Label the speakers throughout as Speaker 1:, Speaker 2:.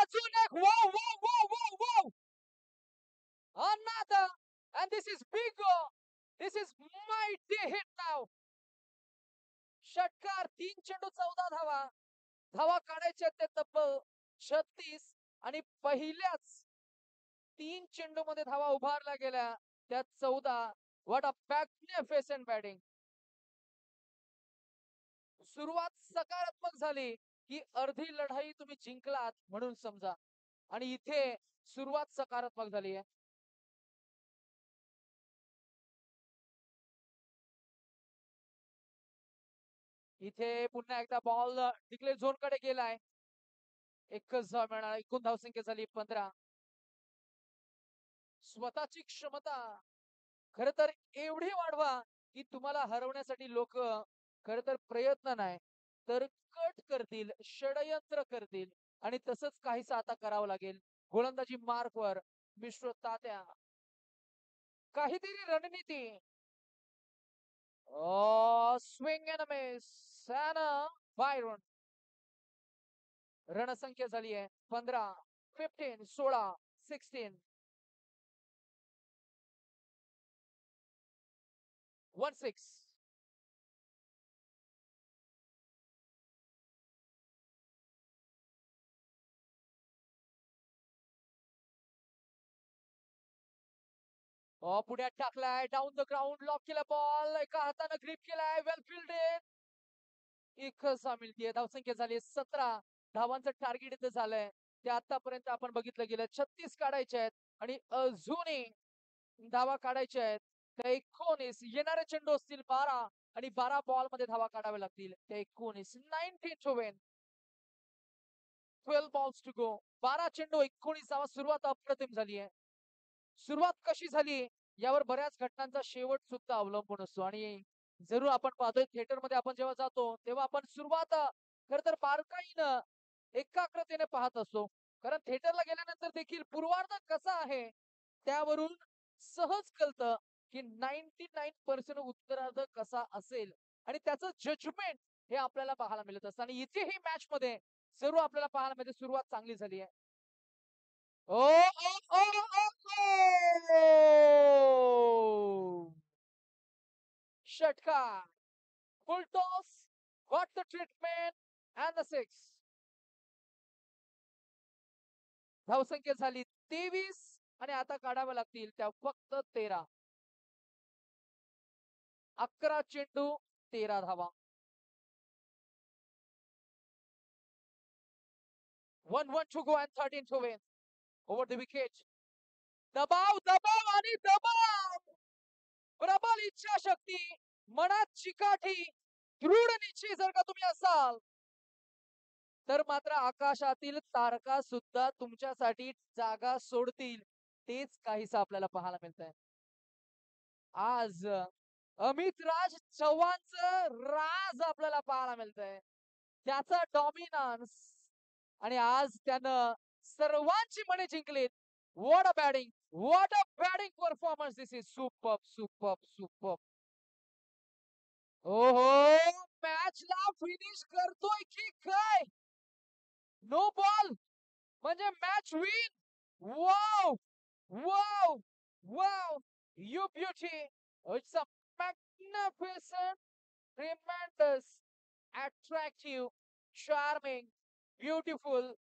Speaker 1: अजून एक wow, wow, wow, wow, wow. Another. And this is bigger. This is mighty hit now. षटकार 3 चेंडू 14 धावा. धावा काढायचे ते तब्बल 36 आणि पहिल्याच 3 चेंडू मध्ये धावा उभारल्या गेल्या त्या 14. What a magnificent batting. सुरुवात सकारात्मक झाली की अर्धी लढाई तुम्ही जिंकलात म्हणून समजा. आणि इथे सुरुवात सकारात्मक झाली आहे. इथे पुन्हा एकदा बॉल डिक्लेअर झोन कडे गेलाय. एकच धाव मिळणार. एकूण धावसंख्या झाली 15. स्वतःची क्षमता खर तर एवढी वाढवा की तुम्हाला हरवण्यासाठी लोक खर तर प्रयत्न नाही तर कट करतील, षडयंत्र करतील. आणि तसंच काहीच आता करावं लागेल. गोलंदाजी मार्कवर मिश्र तात्या. काहीतरी रणनीती. Swing end miss. बायरन. रणसंख्या झाली आहे 15, 15, 16, 16. 1-6. पुढ्यात टाकलाय. Down the ground. लॉक केला बॉल. एका हाताने ग्रिप केलाय. वेल फिल्डेड. एकच धाव मिळतीये. धावसंख्या झाली 17. धावांचं टार्गेट इथं झालंय ते आतापर्यंत आपण बघितलं गेलं 36 काढायचे आहेत आणि अजूनही धावा काढायच्या आहेत. त्या 19. येणारे चेंडू असतील 12 आणि 12 बॉल मध्ये धावा काढाव्या लागतील. त्या 19. 19 to win. 12 balls to go. 12 चेंडू 19 धावा. सुरुवात अप्रतिम झाली आहे. सुरुवात कशी झाली यावर बऱ्याच घटनांचा शेवट सुद्धा अवलंबून असतो. आणि जरूर आपण पाहतोय थिएटर मध्ये आपण जेव्हा जातो तेव्हा आपण सुरुवात खर तर बारकाईनं एकाग्रतेने पाहत असतो. कारण थिएटरला गेल्यानंतर देखील पूर्वार्ध कसा आहे त्यावरून सहज कळतं की 99% उत्तरार्ध कसा असेल आणि त्याचं जजमेंट हे आपल्याला पाहायला मिळत असतं. आणि इथेही मॅच मध्ये जरूर आपल्याला पाहायला मिळते सुरुवात चांगली झाली आहे. षटकार. Full toss. Got the treatment and the 6. धावसंख्या झाली 23 आणि आता काढाव्या लागतील त्या फक्त 13. 11 चेंडू 13 धावा. 1-1 to go and 13 to win. Over the wicket. दबाव, दबाव आणि दबाव. प्रबल इच्छाशक्ती, मनात चिकाटी, दृढ निश्चय जर का तुम्ही असाल तर मात्र आकाशातील तारका सुद्धा तुमच्यासाठी जागा सोडतील. तेच काहीच आपल्याला पाहायला मिळतंय. आज अमित राज चव्हाणचं राज आपल्याला पाहायला मिळतंय. त्याचा डॉमिनन्स. आणि आज त्यानं सर्वांची मने जिंकलीत. What a batting. What a batting performance. This is super super super. ओहो. मॅचला फिनिश करतोय की काय. नो बॉल म्हणजे match win. Wow wow wow. You beauty. It's a magnificent, tremendous, attractive, charming, beautiful,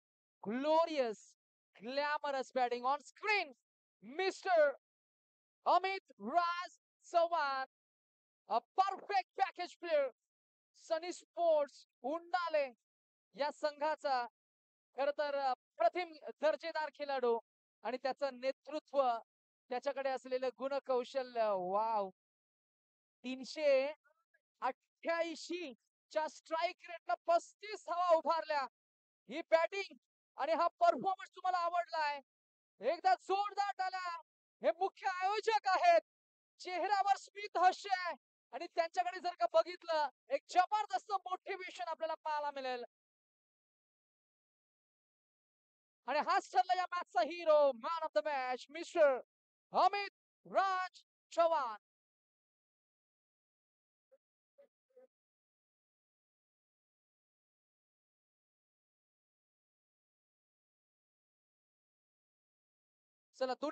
Speaker 1: glorious, glamorous batting on screen. Mr. Amit Raj Chauhan, a perfect package player. Sunny Sports उंडाले या संघाचा खर तर प्रथम दर्जेदार खेळाडू आणि त्याचं नेतृत्व, त्याच्याकडे असलेलं गुणकौशल्य. वाव. 388 च्या स्ट्राईक रेटनं 35 धावा उभारल्या. ही बॅटिंग आणि हा परफॉर्मन्स तुम्हाला आवडलाय. एकदा जोरदार टाळ्या. हे मुख्य आयोजक आहेत. चेहऱ्यावर स्मित हास्य आहे आणि त्यांच्याकडे जर का बघितलं एक जबरदस्त मोटिवेशन आपल्याला पाहायला मिळेल. आणि हाच ठरला या मॅचचा hero. Man of the match mister Amit Raj Chavan. चला दोन्ही